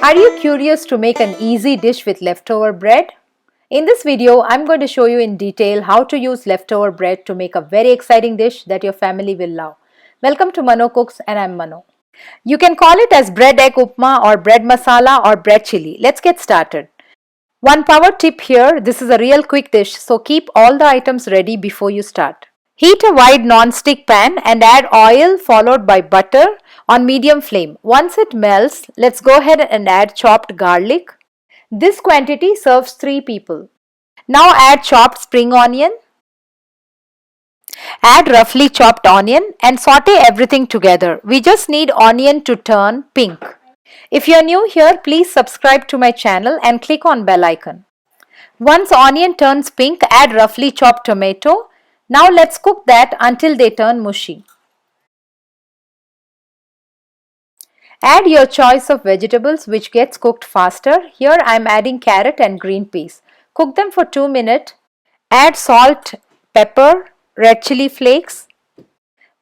Are you curious to make an easy dish with leftover bread? In this video, I'm going to show you in detail how to use leftover bread to make a very exciting dish that your family will love. Welcome to Mano Cooks and I'm Mano. You can call it as bread egg upma or bread masala or bread chili. Let's get started. One power tip here, this is a real quick dish, so keep all the items ready before you start. Heat a wide non-stick pan and add oil followed by butter on medium flame. Once it melts, let's go ahead and add chopped garlic. This quantity serves 3 people. Now add chopped spring onion. Add roughly chopped onion and saute everything together. We just need onion to turn pink. If you are new here, please subscribe to my channel and click on bell icon. Once onion turns pink, add roughly chopped tomato. Now let's cook that until they turn mushy. Add your choice of vegetables which gets cooked faster. Here I am adding carrot and green peas. Cook them for 2 minutes. Add salt, pepper, red chili flakes.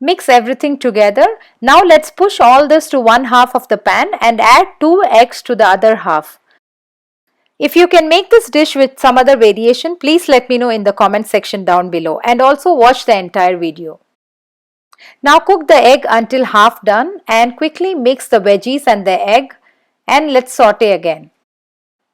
Mix everything together. Now let's push all this to one half of the pan and add 2 eggs to the other half. If you can make this dish with some other variation, please let me know in the comment section down below and also watch the entire video. Now cook the egg until half done and quickly mix the veggies and the egg and let's saute again.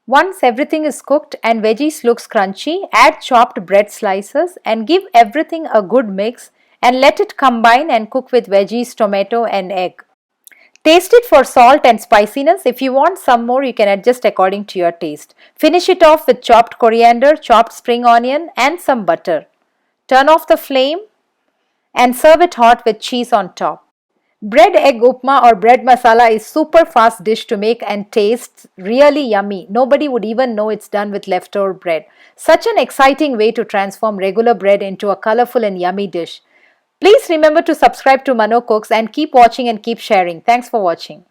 Once everything is cooked and veggies looks crunchy, add chopped bread slices and give everything a good mix and let it combine and cook with veggies, tomato and egg. Taste it for salt and spiciness. If you want some more, you can adjust according to your taste. Finish it off with chopped coriander, chopped spring onion and some butter. Turn off the flame and serve it hot with cheese on top. Bread egg upma or bread masala is super fast dish to make and tastes really yummy. Nobody would even know it's done with leftover bread. Such an exciting way to transform regular bread into a colorful and yummy dish. Please remember to subscribe to Mano Cooks and keep watching and keep sharing. Thanks for watching.